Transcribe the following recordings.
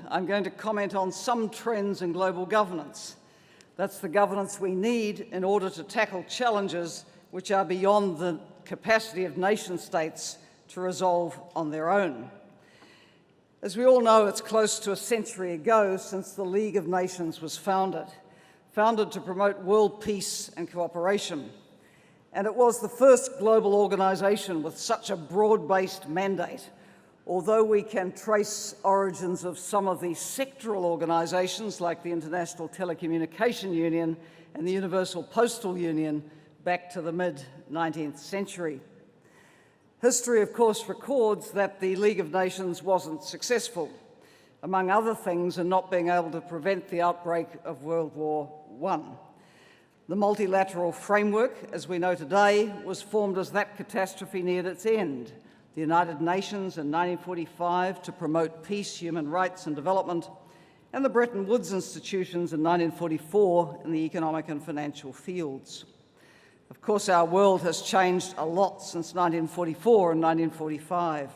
I'm going to comment on some trends in global governance. That's the governance we need in order to tackle challenges which are beyond the capacity of nation-states to resolve on their own. As we all know, it's close to a century ago since the League of Nations was founded to promote world peace and cooperation. And it was the first global organisation with such a broad-based mandate, although we can trace origins of some of the sectoral organisations like the International Telecommunication Union and the Universal Postal Union back to the mid-19th century. History, of course, records that the League of Nations wasn't successful, among other things, in not being able to prevent the outbreak of World War I. The multilateral framework, as we know today, was formed as that catastrophe neared its end. The United Nations in 1945 to promote peace, human rights and development, and the Bretton Woods institutions in 1944 in the economic and financial fields. Of course, our world has changed a lot since 1944 and 1945.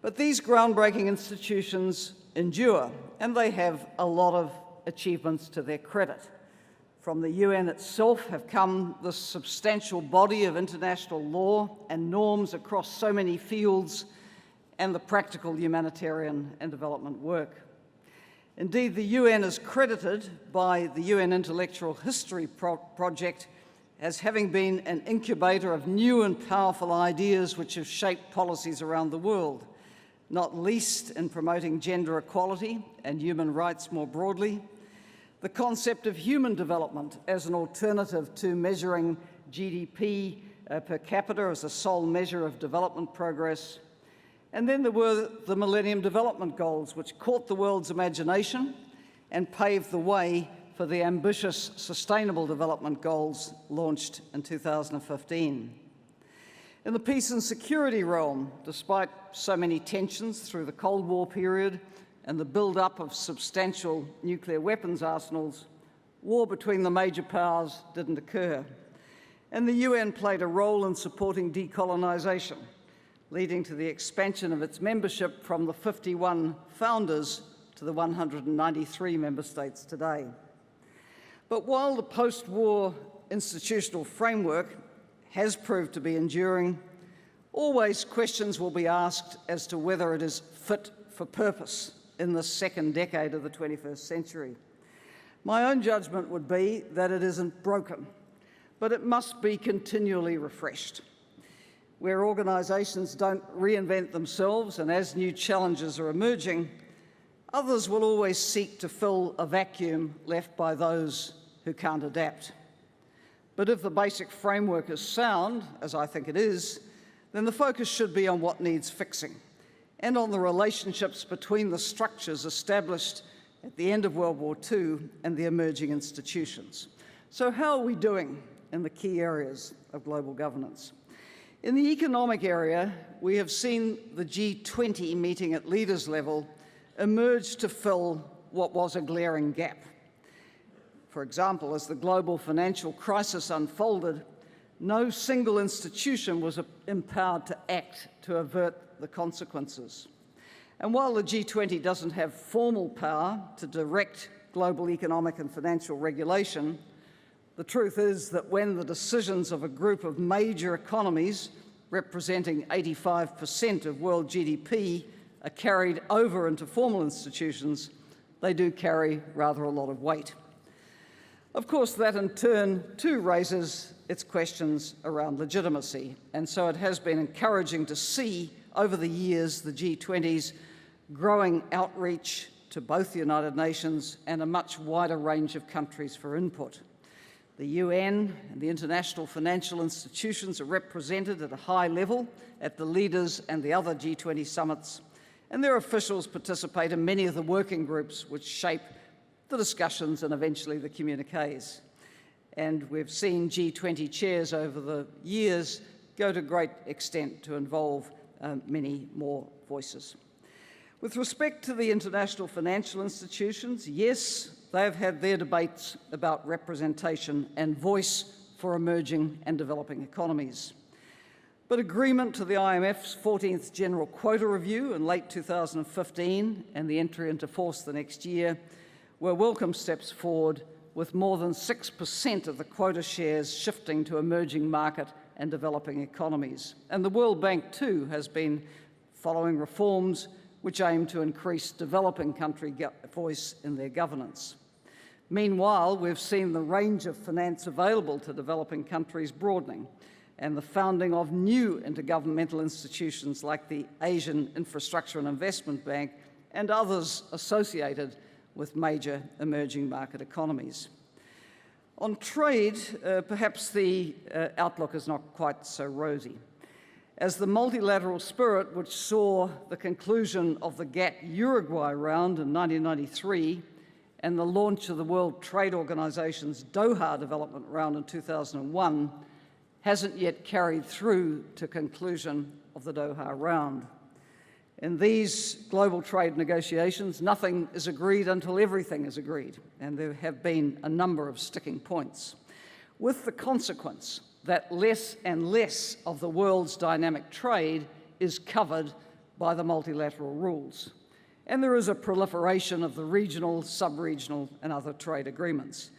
But these groundbreaking institutions endure, and they have a lot of achievements to their credit. From the UN itself have come this substantial body of international law and norms across so many fields, and the practical humanitarian and development work. Indeed, the UN is credited by the UN Intellectual History Project as having been an incubator of new and powerful ideas which have shaped policies around the world, not least in promoting gender equality and human rights more broadly, the concept of human development as an alternative to measuring GDP per capita as a sole measure of development progress. And then there were the Millennium Development Goals, which caught the world's imagination and paved the way for the ambitious Sustainable Development Goals launched in 2015. In the peace and security realm, despite so many tensions through the Cold War period and the build-up of substantial nuclear weapons arsenals, war between the major powers didn't occur. And the UN played a role in supporting decolonisation, leading to the expansion of its membership from the 51 founders to the 193 member states today. But while the post-war institutional framework has proved to be enduring, always questions will be asked as to whether it is fit for purpose in the second decade of the 21st century. My own judgment would be that it isn't broken, but it must be continually refreshed. Where organisations don't reinvent themselves and as new challenges are emerging, others will always seek to fill a vacuum left by those who can't adapt. But if the basic framework is sound, as I think it is, then the focus should be on what needs fixing and on the relationships between the structures established at the end of World War II and the emerging institutions. So how are we doing in the key areas of global governance? In the economic area, we have seen the G20 meeting at leaders level emerge to fill what was a glaring gap. For example, as the global financial crisis unfolded, no single institution was empowered to act to avert the consequences. And while the G20 doesn't have formal power to direct global economic and financial regulation, the truth is that when the decisions of a group of major economies representing 85% of world GDP are carried over into formal institutions, they do carry rather a lot of weight. Of course, that in turn too raises its questions around legitimacy, and so it has been encouraging to see over the years the G20's growing outreach to both the United Nations and a much wider range of countries for input. The UN and the international financial institutions are represented at a high level at the leaders and the other G20 summits, and their officials participate in many of the working groups which shape the discussions and eventually the communiques. And we've seen G20 chairs over the years go to great extent to involve many more voices. With respect to the international financial institutions, yes, they have had their debates about representation and voice for emerging and developing economies. But agreement to the IMF's 14th General Quota Review in late 2015 and the entry into force the next year were welcome steps forward, with more than 6% of the quota shares shifting to emerging market and developing economies. And the World Bank, too, has been following reforms which aim to increase developing country voice in their governance. Meanwhile, we've seen the range of finance available to developing countries broadening, and the founding of new intergovernmental institutions like the Asian Infrastructure and Investment Bank and others associated with major emerging market economies. On trade, perhaps the outlook is not quite so rosy, as the multilateral spirit, which saw the conclusion of the GATT Uruguay round in 1993 and the launch of the World Trade Organization's Doha development round in 2001, hasn't yet carried through to conclusion of the Doha round. In these global trade negotiations, nothing is agreed until everything is agreed, and there have been a number of sticking points, with the consequence that less and less of the world's dynamic trade is covered by the multilateral rules. And there is a proliferation of the regional, sub-regional, and other trade agreements.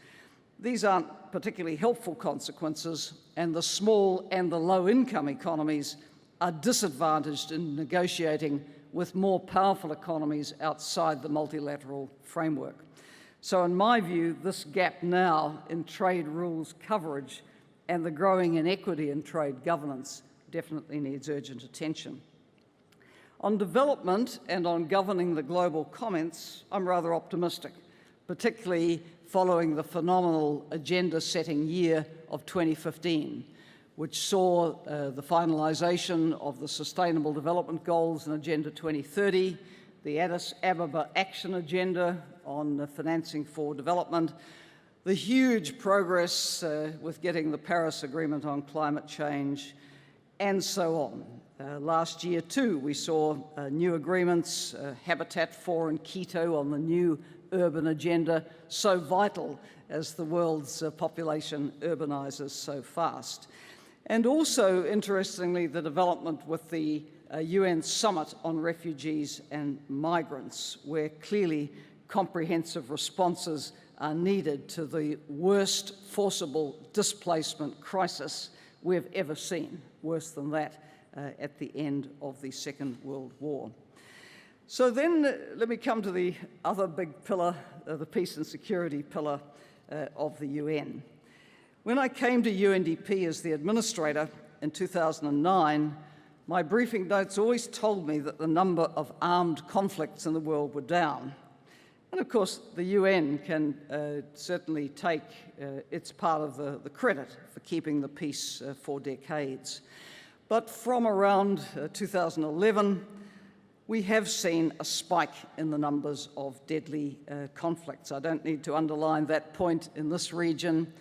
These aren't particularly helpful consequences, and the small and the low-income economies are disadvantaged in negotiating with more powerful economies outside the multilateral framework. So in my view, this gap now in trade rules coverage and the growing inequity in trade governance definitely needs urgent attention. On development and on governing the global comments, I'm rather optimistic, particularly following the phenomenal agenda-setting year of 2015, which saw the finalisation of the Sustainable Development Goals in Agenda 2030, the Addis Ababa Action Agenda on financing for development, the huge progress with getting the Paris Agreement on climate change, and so on. Last year, too, we saw new agreements, Habitat 4 in Quito on the new urban agenda, so vital as the world's population urbanises so fast. And also, interestingly, the development with the UN Summit on Refugees and Migrants, where clearly comprehensive responses are needed to the worst forcible displacement crisis we've ever seen, worse than that at the end of the Second World War. So then let me come to the other big pillar, the peace and security pillar of the UN. When I came to UNDP as the administrator in 2009, my briefing notes always told me that the number of armed conflicts in the world were down. And of course, the UN can certainly take its part of the credit for keeping the peace for decades. But from around 2011, we have seen a spike in the numbers of deadly conflicts. I don't need to underline that point in this region,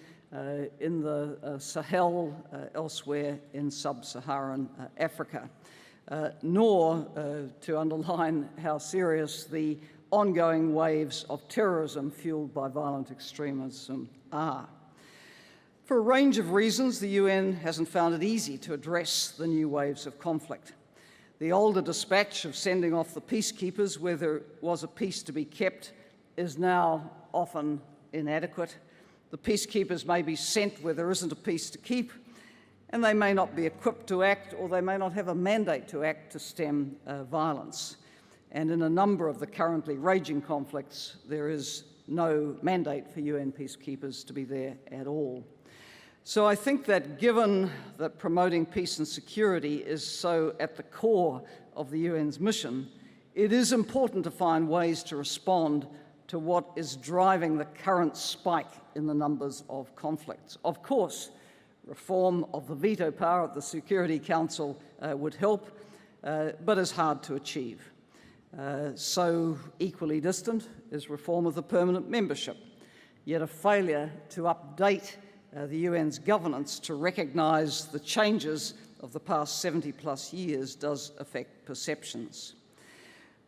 in the Sahel, elsewhere in sub-Saharan Africa, nor to underline how serious the ongoing waves of terrorism fueled by violent extremism are. For a range of reasons, the UN hasn't found it easy to address the new waves of conflict. The older dispatch of sending off the peacekeepers where there was a peace to be kept is now often inadequate. The peacekeepers may be sent where there isn't a peace to keep, and they may not be equipped to act, or they may not have a mandate to act to stem violence. And in a number of the currently raging conflicts, there is no mandate for UN peacekeepers to be there at all. So I think that given that promoting peace and security is so at the core of the UN's mission, it is important to find ways to respond to what is driving the current spike in the numbers of conflicts. Of course, reform of the veto power at the Security Council would help, but is hard to achieve. So equally distant is reform of the permanent membership, yet a failure to update the UN's governance to recognise the changes of the past 70-plus years does affect perceptions.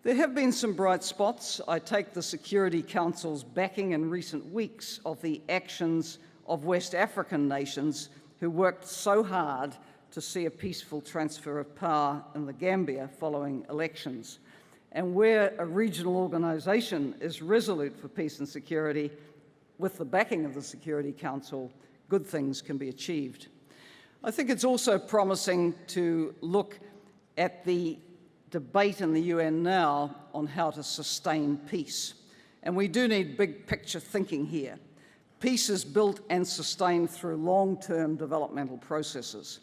There have been some bright spots. I take the Security Council's backing in recent weeks of the actions of West African nations who worked so hard to see a peaceful transfer of power in the Gambia following elections. And where a regional organisation is resolute for peace and security, with the backing of the Security Council, good things can be achieved. I think it's also promising to look at the debate in the UN now on how to sustain peace. And we do need big picture thinking here. Peace is built and sustained through long-term developmental processes.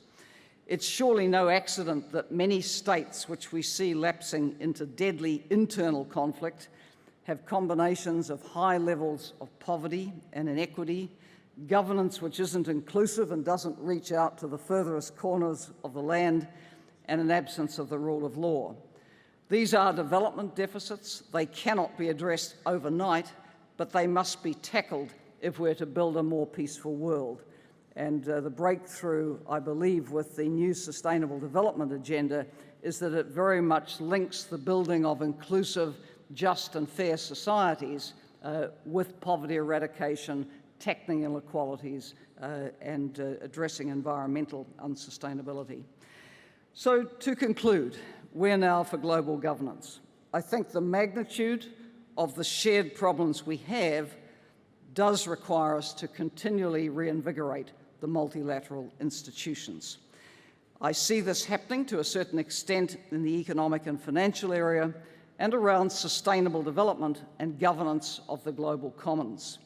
It's surely no accident that many states which we see lapsing into deadly internal conflict have combinations of high levels of poverty and inequity, governance which isn't inclusive and doesn't reach out to the furthest corners of the land, and an absence of the rule of law. These are development deficits. They cannot be addressed overnight, but they must be tackled if we're to build a more peaceful world. And the breakthrough, I believe, with the new Sustainable Development Agenda is that it very much links the building of inclusive, just and fair societies with poverty eradication, tackling inequalities, and addressing environmental unsustainability. So to conclude, we're now for global governance. I think the magnitude of the shared problems we have does require us to continually reinvigorate the multilateral institutions. I see this happening to a certain extent in the economic and financial area and around sustainable development and governance of the global commons.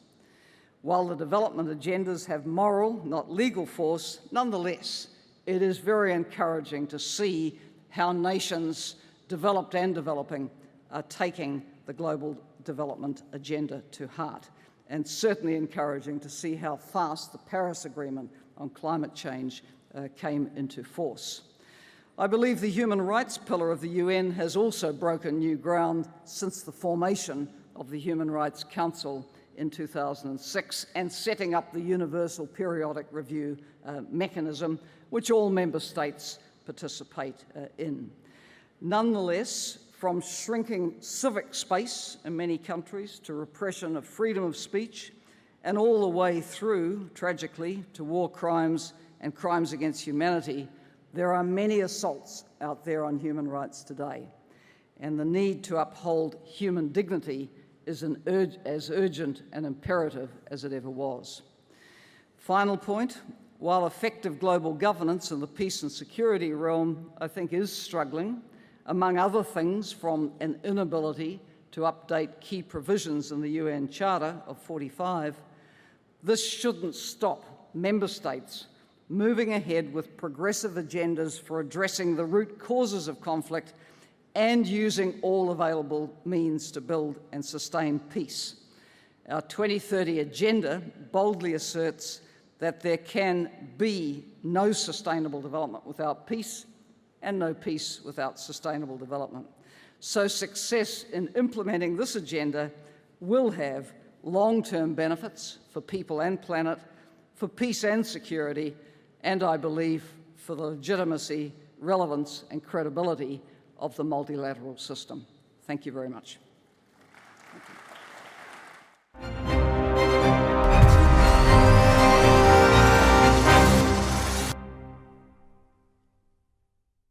While the development agendas have moral, not legal force, nonetheless, it is very encouraging to see how nations, developed and developing, are taking the global development agenda to heart, and certainly encouraging to see how fast the Paris Agreement on climate change came into force. I believe the human rights pillar of the UN has also broken new ground since the formation of the Human Rights Council in 2006 and setting up the Universal Periodic Review mechanism, which all member states participate in. Nonetheless, from shrinking civic space in many countries to repression of freedom of speech, and all the way through, tragically, to war crimes and crimes against humanity, there are many assaults out there on human rights today. And the need to uphold human dignity is as urgent and imperative as it ever was. Final point, while effective global governance in the peace and security realm, I think, is struggling, among other things, from an inability to update key provisions in the UN Charter of 45, this shouldn't stop member states moving ahead with progressive agendas for addressing the root causes of conflict and using all available means to build and sustain peace. Our 2030 agenda boldly asserts that there can be no sustainable development without peace and no peace without sustainable development. So success in implementing this agenda will have long-term benefits for people and planet, for peace and security, and I believe for the legitimacy, relevance and credibility of the multilateral system. Thank you very much.